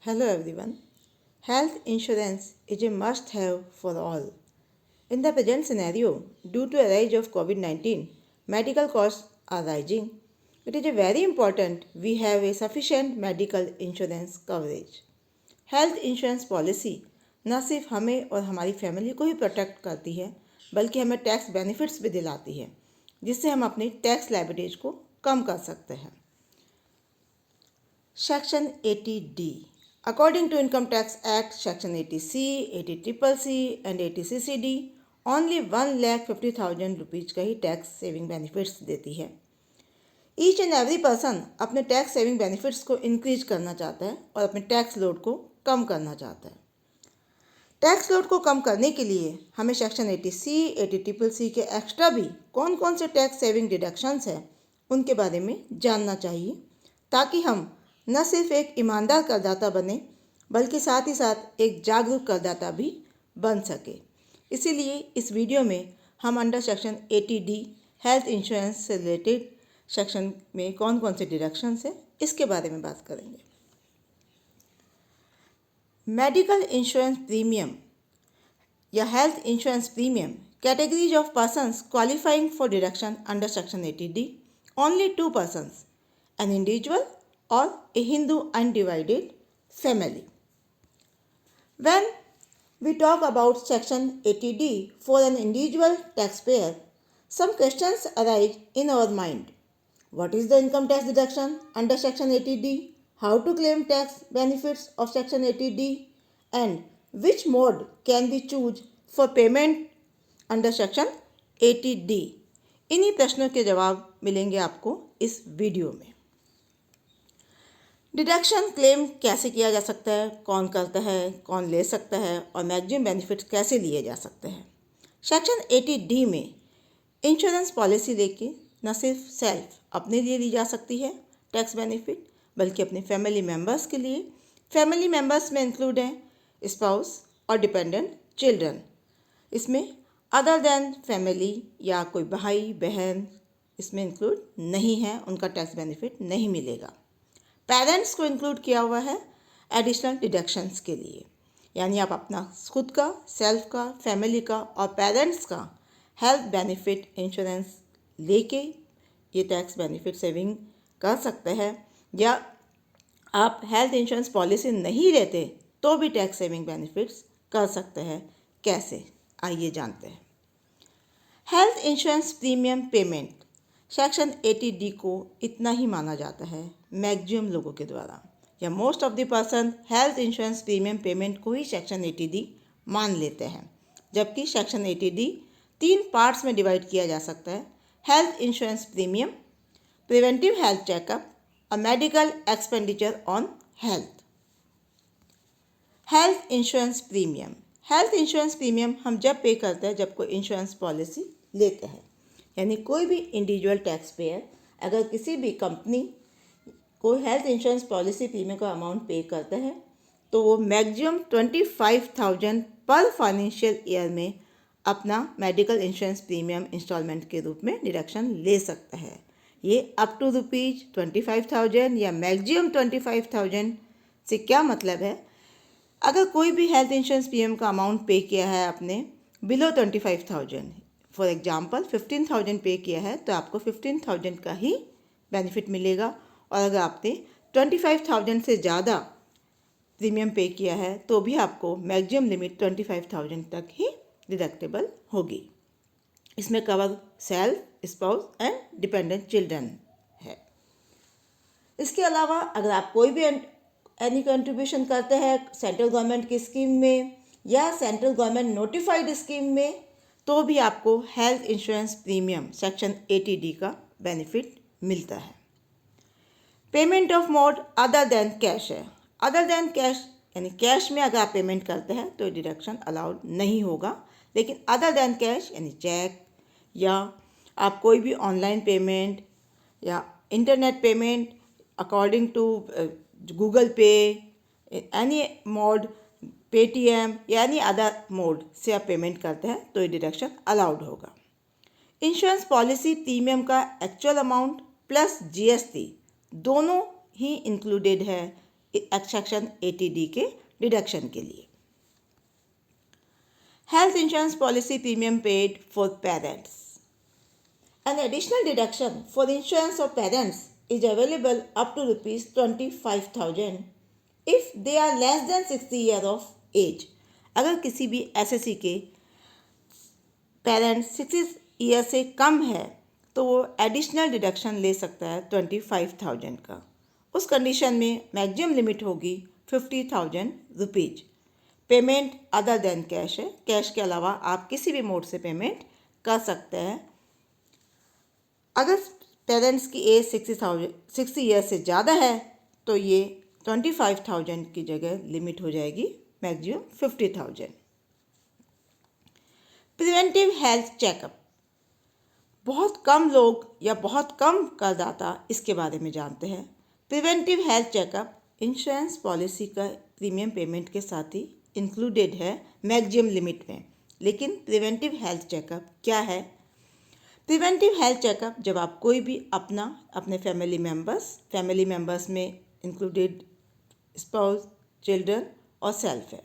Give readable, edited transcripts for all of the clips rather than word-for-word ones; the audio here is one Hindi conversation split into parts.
Hello everyone. Health insurance is a must have for all. In the present scenario, due to a rise of COVID-19, medical costs are rising. It is very important we have a sufficient medical insurance coverage. Health insurance policy न सिर्फ हमें और हमारी फैमिली को ही प्रोटेक्ट करती है बल्कि हमें टैक्स बेनिफिट्स भी दिलाती है जिससे हम अपनी टैक्स लायबिलिटीज को कम कर सकते हैं। Section 80D. According to Income Tax Act, Section 80C, 80CCC and 80CCD, only 1,50,000 rupees का ही टैक्स सेविंग बेनिफिट्स देती है। ईच एंड एवरी पर्सन अपने टैक्स सेविंग बेनिफिट्स को इंक्रीज करना चाहता है और अपने टैक्स लोड को कम करना चाहता है। टैक्स लोड को कम करने के लिए हमें सेक्शन 80C, 80CCC के एक्स्ट्रा भी कौन कौन से टैक्स सेविंग डिडक्शंस हैं उनके बारे में जानना चाहिए ताकि हम न सिर्फ एक ईमानदार करदाता बने बल्कि साथ ही साथ एक जागरूक करदाता भी बन सके। इसीलिए इस वीडियो में हम under section 80D health insurance से रिलेटेड सेक्शन में कौन कौन से डिडक्शंस हैं इसके बारे में बात करेंगे। मेडिकल इंश्योरेंस प्रीमियम या health insurance premium categories of persons qualifying for deduction under section 80D only 2 persons, an individual or a Hindu undivided family. When we talk about section 80D for an individual taxpayer, some questions arise in our mind. What is the income tax deduction under section 80D? How to claim tax benefits of section 80D? And which mode can we choose for payment under section 80D? इन्हीं प्रश्नों के जवाब मिलेंगे आपको इस वीडियो में। डिडक्शन क्लेम कैसे किया जा सकता है, कौन करता है, कौन ले सकता है और मैक्सिमम बेनिफिट्स कैसे लिए जा सकते हैं। सेक्शन 80D में इंश्योरेंस पॉलिसी लेके न सिर्फ सेल्फ अपने लिए ली जा सकती है टैक्स बेनिफिट बल्कि अपने फैमिली मेम्बर्स के लिए। फैमिली मेम्बर्स में इंक्लूड हैं स्पाउस और डिपेंडेंट चिल्ड्रन। इसमें अदर देन फैमिली या कोई भाई बहन इसमें इंक्लूड नहीं है, उनका टैक्स बेनिफिट नहीं मिलेगा। पेरेंट्स को इंक्लूड किया हुआ है एडिशनल डिडक्शंस के लिए, यानी आप अपना खुद का, सेल्फ का, फैमिली का और पेरेंट्स का हेल्थ बेनिफिट इंश्योरेंस लेके ये टैक्स बेनिफिट सेविंग कर सकते हैं, या आप हेल्थ इंश्योरेंस पॉलिसी नहीं लेते तो भी टैक्स सेविंग बेनिफिट्स कर सकते हैं। कैसे, आइए जानते हैं। Health insurance premium payment section 80D को इतना ही माना जाता है मैक्सिमम लोगों के द्वारा, या most of the person health insurance premium payment को ही सेक्शन 80D मान लेते हैं, जबकि सेक्शन 80D 3 पार्ट्स में डिवाइड किया जा सकता है। Health insurance premium, preventive health checkup और medical expenditure on health. Health insurance premium, health insurance premium हम जब पे करते हैं जब कोई इंश्योरेंस पॉलिसी लेते हैं, यानी कोई भी इंडिविजुअल टैक्स पेयर अगर किसी भी कंपनी को हेल्थ इंश्योरेंस पॉलिसी प्रीमियम का अमाउंट पे करते हैं तो वो मैक्सिमम 25,000 पर फाइनेंशियल ईयर में अपना मेडिकल इंश्योरेंस प्रीमियम इंस्टॉलमेंट के रूप में डिडक्शन ले सकता है। ये अप टू ₹25,000 या मैक्सिमम 25,000 से क्या मतलब है, अगर कोई भी हेल्थ इंश्योरेंस प्रीमियम का अमाउंट पे किया है आपने बिलो 25,000, फॉर एग्जांपल 15,000 पे किया है तो आपको 15,000 का ही बेनिफिट मिलेगा, और अगर आपने 25,000 से ज़्यादा प्रीमियम पे किया है तो भी आपको मैक्सिमम लिमिट 25,000 तक ही डिडक्टेबल होगी। इसमें cover self, spouse and dependent children है। इसके अलावा अगर आप कोई भी एनी कंट्रीब्यूशन करते हैं सेंट्रल गवर्नमेंट की स्कीम में या सेंट्रल गवर्नमेंट नोटिफाइड स्कीम में तो भी आपको health insurance premium section 80D का बेनिफिट मिलता है। Payment of mode other than cash है। अदर देन कैश यानी कैश में अगर आप पेमेंट करते हैं तो डिडक्शन अलाउड नहीं होगा, लेकिन अदर देन कैश यानी चेक या आप कोई भी ऑनलाइन पेमेंट या internet payment according to Google Pay, any mode, Paytm या एनी अदर मोड से आप पेमेंट करते हैं तो ये डिडक्शन अलाउड होगा। इंश्योरेंस पॉलिसी प्रीमियम का एक्चुअल अमाउंट प्लस GST दोनों ही इंक्लूडेड है सेक्शन 80D के डिडक्शन के लिए। Health insurance policy premium paid for parents. An additional deduction for the insurance of parents is available up to rupees 25,000 if they are less than 60 years of age. अगर किसी भी एसएससी के पेरेंट्स 60 ईयर से कम है तो वो एडिशनल डिडक्शन ले सकता है 25,000 का। उस कंडीशन में मैक्सिमम लिमिट होगी 50,000 rupees. Payment other than cash है, कैश के अलावा आप किसी भी मोड से पेमेंट कर सकते हैं। अगर पेरेंट्स की एज 60 ईयर से ज़्यादा है तो ये 25,000 की जगह लिमिट हो जाएगी मैक्सिमम 50,000। Preventive health checkup. बहुत कम लोग या बहुत कम करदाता इसके बारे में जानते हैं। Preventive health checkup insurance policy का प्रीमियम पेमेंट के साथ ही इंक्लूडेड है मैक्सिमम लिमिट में। लेकिन प्रिवेंटिव हेल्थ चेकअप क्या है? प्रिवेंटिव हेल्थ चेकअप जब आप कोई भी अपने फैमिली मेम्बर्स में इंक्लूडेड स्पाउस, चिल्ड्रन और सेल्फ है।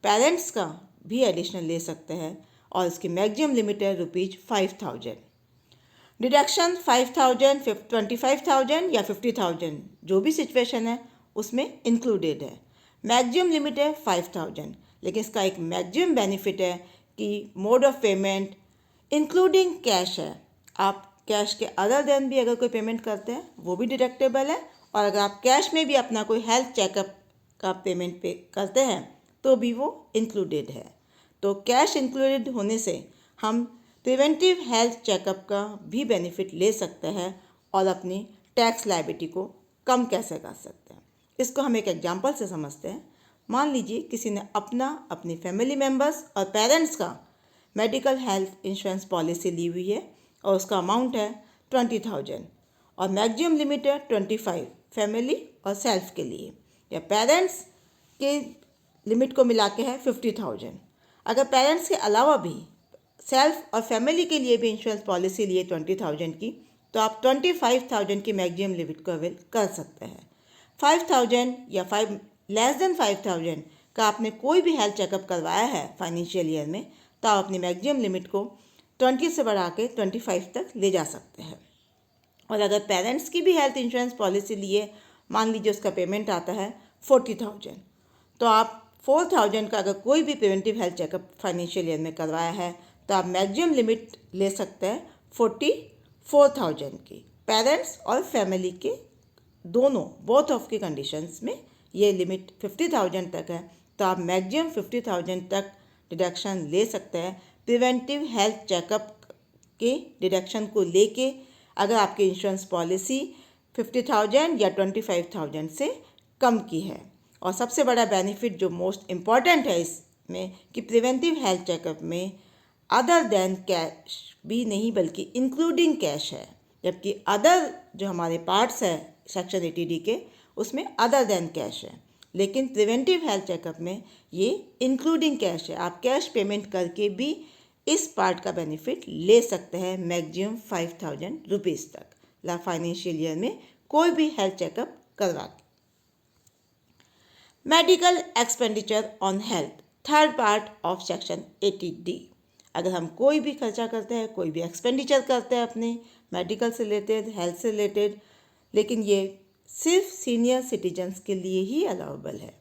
पेरेंट्स का भी एडिशनल ले सकते हैं और इसकी मैक्सिमम लिमिट है ₹5,000। डिडक्शन 5,000, 25,000 या 50,000 जो भी सिचुएशन है उसमें इंक्लूडेड है। मैक्सिमम लिमिट है 5,000, लेकिन इसका एक मैक्सिमम बेनिफिट है कि mode of payment including cash है। आप कैश के अदर देन भी अगर कोई पेमेंट करते हैं वो भी डिडक्टेबल है, और अगर आप कैश में भी अपना कोई हेल्थ चेकअप का पेमेंट पे करते हैं तो भी वो इंक्लूडेड है। तो कैश इंक्लूडेड होने से हम प्रिवेंटिव हेल्थ चेकअप का भी बेनिफिट ले सकते हैं और अपनी टैक्स लायबिलिटी को कम कैसे कर सकते हैं। इसको हम एक एग्जांपल से समझते हैं। मान लीजिए किसी ने अपनी फैमिली मेम्बर्स और पेरेंट्स का मेडिकल हेल्थ इंश्योरेंस पॉलिसी ली हुई है और उसका अमाउंट है 20,000 और मैक्सिमम लिमिट है 25 फैमिली और सेल्फ के लिए, या पेरेंट्स के लिमिट को मिला के है 50,000। अगर पेरेंट्स के अलावा भी सेल्फ और फैमिली के लिए भी इंश्योरेंस पॉलिसी लिए 20,000 की, तो आप 25,000 की मैक्सिमम लिमिट को अवेल कर सकते हैं। 5,000 या लेस देन 5,000 का आपने कोई भी हेल्थ चेकअप करवाया है फाइनेंशियल ईयर में, तो आप अपनी मैक्सिमम लिमिट को 20 से बढ़ा के 25 तक ले जा सकते हैं। और अगर पेरेंट्स की भी हेल्थ इंश्योरेंस पॉलिसी लिए, मान लीजिए उसका पेमेंट आता है 40,000, तो आप 4,000 का अगर कोई भी preventive health checkup financial year में करवाया है तो आप मैक्सिमम लिमिट ले सकते हैं 44,000 की। पेरेंट्स और फैमिली के दोनों बोथ ऑफ की कंडीशंस में ये लिमिट 50,000 तक है, तो आप मैक्सिमम 50,000 तक डिडक्शन ले सकते हैं प्रिवेंटिव हेल्थ चेकअप के डिडक्शन को लेके, अगर आपकी इंश्योरेंस पॉलिसी 50,000 या 25,000 से कम की है। और सबसे बड़ा बेनिफिट जो मोस्ट इम्पॉर्टेंट है इसमें कि प्रिवेंटिव हेल्थ चेकअप में अदर देन कैश भी नहीं बल्कि इंक्लूडिंग कैश है, जबकि अदर जो हमारे पार्ट्स है सेक्शन 80D के उसमें अदर देन कैश है, लेकिन प्रिवेंटिव हेल्थ चेकअप में ये इंक्लूडिंग कैश है। आप कैश पेमेंट करके भी इस पार्ट का बेनिफिट ले सकते हैं मैक्सिमम 5,000 रुपीज़ तक फाइनेंशियल ईयर में कोई भी हेल्थ चेकअप करवा के। Medical expenditure on health, third part of section 80D। अगर हम कोई भी खर्चा करते हैं, कोई भी एक्सपेंडिचर करते हैं अपने मेडिकल से रिलेटेड, हेल्थ से रिलेटेड, लेकिन ये सिर्फ सीनियर सिटीजन्स के लिए ही अलाउेबल है।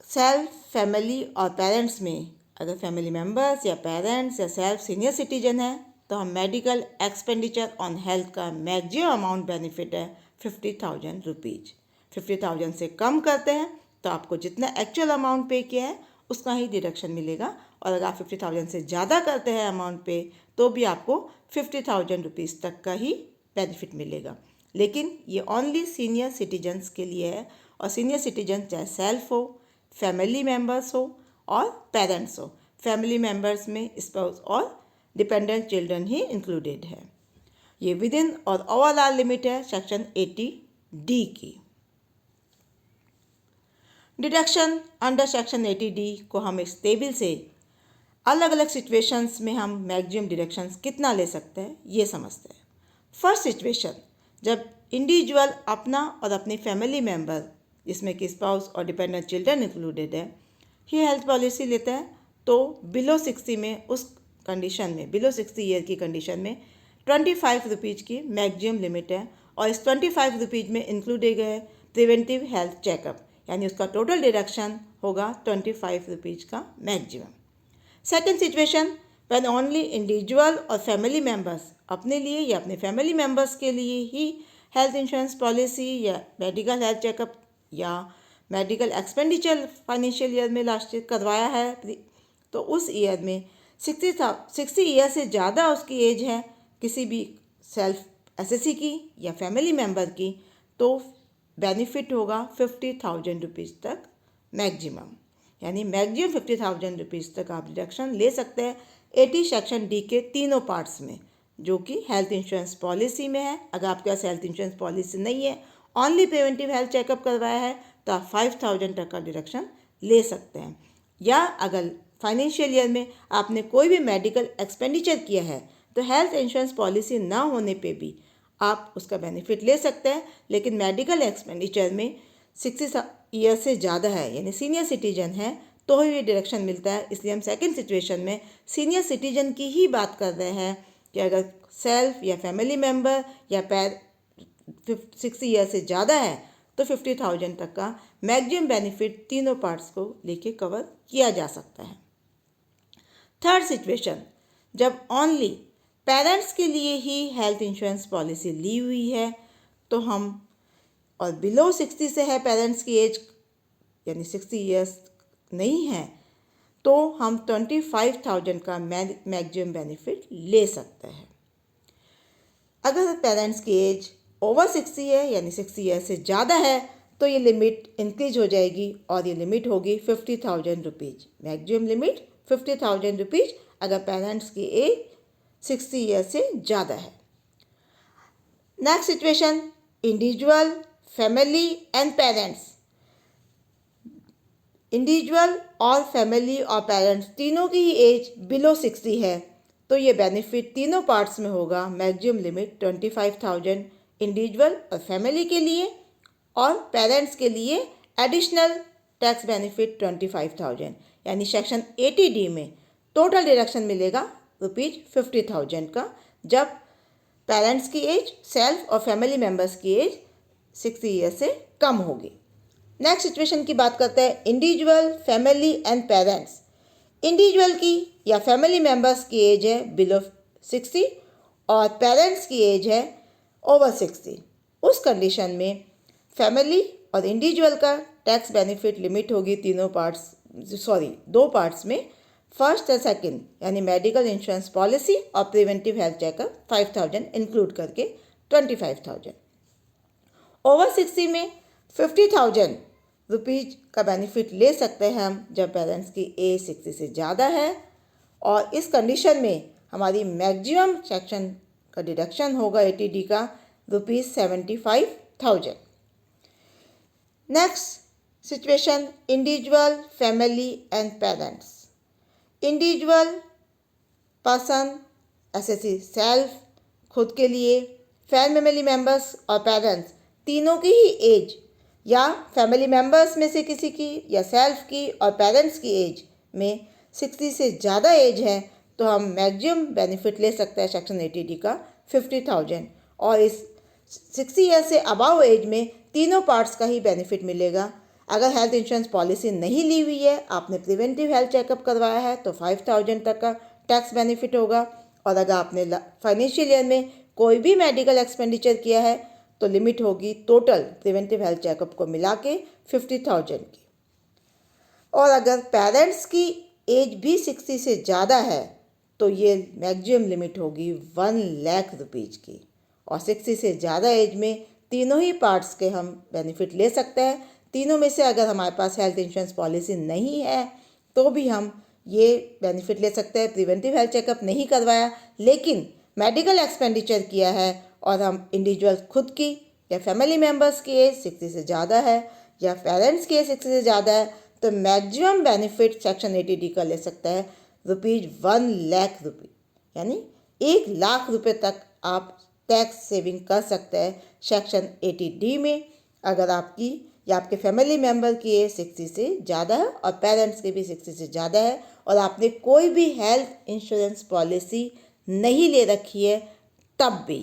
सेल्फ, फैमिली और पेरेंट्स में अगर फैमिली मेम्बर्स या पेरेंट्स या सेल्फ सीनियर सिटीजन है तो हम मेडिकल एक्सपेंडिचर ऑन हेल्थ का मैक्सिमम अमाउंट बेनिफिट है 50,000 रुपीज़। 50,000 से कम करते हैं तो आपको जितना एक्चुअल अमाउंट पे किया है उसका ही डिडक्शन मिलेगा, और अगर आप 50,000 से ज़्यादा करते हैं अमाउंट पे तो भी आपको 50,000 रुपीज़ तक का ही बेनिफिट मिलेगा। लेकिन ये ओनली सीनियर सिटीजन्स के लिए है, और सीनियर सिटीजन चाहे सेल्फ हो, फैमिली मेम्बर्स हो और पेरेंट्स हो। फैमिली मेम्बर्स में स्पाउस और डिपेंडेंट चिल्ड्रन ही इंक्लूडेड है। ये विद इन और ओवरऑल लिमिट है सेक्शन 80D की। डिडक्शन अंडर सेक्शन 80D को हम इस टेबल से अलग अलग सिचुएशंस में हम मैक्सिमम डिडक्शंस कितना ले सकते हैं ये समझते हैं। फर्स्ट सिचुएशन, जब इंडिविजुअल अपना और अपनी फैमिली मेम्बर, जिसमें कि स्पाउस और डिपेंडेंट चिल्ड्रन इंक्लूडेड है, ही हेल्थ पॉलिसी लेता है, तो बिलो 60 में, उस कंडीशन में, बिलो 60 ईयर की कंडीशन में 25 रुपीज़ की मैक्सिमम लिमिट है। और इस 25 रुपीज़ में इंक्लूडेड है प्रिवेंटिव हेल्थ चेकअप, यानी उसका टोटल डिडक्शन होगा 25 रुपीज़ का maximum. Second situation, when only individual और फैमिली मेम्बर्स अपने लिए या अपने फैमिली मेम्बर्स के लिए ही हेल्थ इंश्योरेंस पॉलिसी या मेडिकल हेल्थ चेकअप या मेडिकल एक्सपेंडिचर फाइनेंशियल ईयर में लास्ट ईयर करवाया है, तो उस ईयर में 60 ईयर से ज़्यादा उसकी एज है किसी भी सेल्फ एसएससी की या फैमिली मेम्बर की, तो बेनिफिट होगा 50,000 रुपीज़ तक मैक्सिमम, यानी मैक्सिमम 50,000 रुपीज़ तक आप डिडक्शन ले सकते हैं 80 सेक्शन डी के तीनों पार्ट्स में, जो कि हेल्थ इंश्योरेंस पॉलिसी में है। अगर आपके पास हेल्थ इंश्योरेंस पॉलिसी नहीं है, ओनली प्रिवेंटिव हेल्थ चेकअप करवाया है, तो आप 5,000 तक का डिडक्शन ले सकते हैं। या अगर फाइनेंशियल ईयर में आपने कोई भी मेडिकल एक्सपेंडिचर किया है, तो हेल्थ इंश्योरेंस पॉलिसी ना होने पे भी आप उसका बेनिफिट ले सकते हैं, लेकिन मेडिकल एक्सपेंडिचर में 60 ईयर से ज़्यादा है, यानी सीनियर सिटीजन है, तो ही ये डिडक्शन मिलता है। इसलिए हम सेकंड सिचुएशन में सीनियर सिटीजन की ही बात कर रहे हैं कि अगर सेल्फ या फैमिली मेम्बर या 60 ईयर से ज़्यादा है, तो 50,000 तक का मैक्सिमम बेनिफिट तीनों पार्ट्स को लेके कवर किया जा सकता है। थर्ड सिचुएशन, जब ओनली पेरेंट्स के लिए ही हेल्थ इंश्योरेंस पॉलिसी ली हुई है, तो हम, और बिलो 60 से है पेरेंट्स की एज, यानी 60 ईयर्स नहीं है, तो हम 25,000 का मैक्सिमम बेनिफिट ले सकते हैं। अगर पेरेंट्स की एज ओवर 60 है, यानी 60 ईयर से ज़्यादा है, तो ये लिमिट इंक्रीज हो जाएगी और ये लिमिट होगी 50,000 रुपीज़, मैक्सिमम लिमिट 50,000 रुपीज़ अगर पेरेंट्स की एज 60 ईयर से ज़्यादा है। Next situation, individual, family and parents. Individual और फैमिली और पेरेंट्स तीनों की ही एज बिलो 60 है, तो ये बेनिफिट तीनों पार्ट्स में होगा। मैक्सिमम लिमिट 25,000 इंडिविजुअल और फैमिली के लिए, और पेरेंट्स के लिए एडिशनल टैक्स बेनिफिट 25,000, यानी सेक्शन 80D में टोटल डिडक्शन मिलेगा ₹50,000 का, जब पेरेंट्स की एज, सेल्फ और फैमिली मेम्बर्स की एज 60 ईयर से कम होगी। नेक्स्ट सिचुएशन की बात करते हैं, individual, family and parents. Individual की या फैमिली मेम्बर्स की एज है बिलो 60 और पेरेंट्स की एज है ओवर 60। उस कंडीशन में फैमिली और इंडिविजुअल का टैक्स बेनिफिट लिमिट होगी दो पार्ट्स में, फर्स्ट और सेकंड, यानी मेडिकल इंश्योरेंस पॉलिसी और प्रिवेंटिव हेल्थ चेकअप 5,000 इंक्लूड करके 25,000। ओवर 60 में 50,000 रुपीज़ का बेनिफिट ले सकते हैं हम, जब पेरेंट्स की एज 60 से ज़्यादा है, और इस कंडीशन में हमारी मैक्सिमम सेक्शन का डिडक्शन होगा 80D का ₹75,000। Next situation, individual, family and parents. Individual person, SSC self, खुद के लिए, फैमिली मेम्बर्स और पेरेंट्स तीनों की ही एज, या फैमिली मेम्बर्स में से किसी की या सेल्फ की और पेरेंट्स की एज में 60 से ज़्यादा एज है, तो हम मैक्सिमम बेनिफिट ले सकते हैं सेक्शन 80D का 50,000, और इस 60 ईयर से अबव एज में तीनों पार्ट्स का ही बेनिफिट मिलेगा। अगर हेल्थ इंश्योरेंस पॉलिसी नहीं ली हुई है, आपने प्रिवेंटिव हेल्थ चेकअप करवाया है, तो 5,000 तक का टैक्स बेनिफिट होगा, और अगर आपने फाइनेंशियल ईयर में कोई भी मेडिकल एक्सपेंडिचर किया है, तो लिमिट होगी टोटल प्रिवेंटिव हेल्थ चेकअप को मिला के 50,000 की। और अगर पेरेंट्स की एज भी 60 से ज़्यादा है, तो ये मैक्सिमम लिमिट होगी 1 लाख रुपीज़ की, और 60 से ज़्यादा एज में तीनों ही पार्ट्स के हम बेनिफिट ले सकते हैं। तीनों में से अगर हमारे पास हेल्थ इंश्योरेंस पॉलिसी नहीं है, तो भी हम ये बेनिफिट ले सकते हैं। प्रिवेंटिव हेल्थ चेकअप नहीं करवाया, लेकिन मेडिकल एक्सपेंडिचर किया है, और हम इंडिविजुअल खुद की या फैमिली मेम्बर्स की एज 60 से ज़्यादा है, या पेरेंट्स की एज 60 से ज़्यादा है, तो मैक्सिमम बेनिफिट सेक्शन 80D का ले सकता है ₹1 लाख, यानी 1 लाख रुपये तक आप टैक्स सेविंग कर सकता है सेक्शन 80D में, अगर आपकी या आपके फैमिली मेम्बर की एज 60 से ज़्यादा है और पेरेंट्स की भी 60 से ज़्यादा है और आपने कोई भी हेल्थ इंश्योरेंस पॉलिसी नहीं ले रखी है तब भी।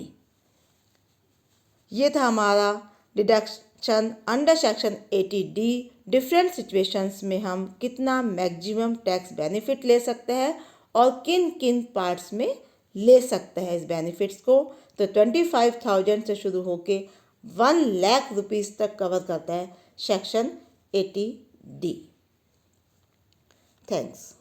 ये था हमारा deduction under section 80D। Different situations में हम कितना मैक्सिमम टैक्स बेनिफिट ले सकते हैं और किन किन पार्ट्स में ले सकते हैं इस बेनिफिट्स को। तो 25,000 से शुरू होके 1 लाख रुपीज़ तक कवर करता है सेक्शन 80D। थैंक्स।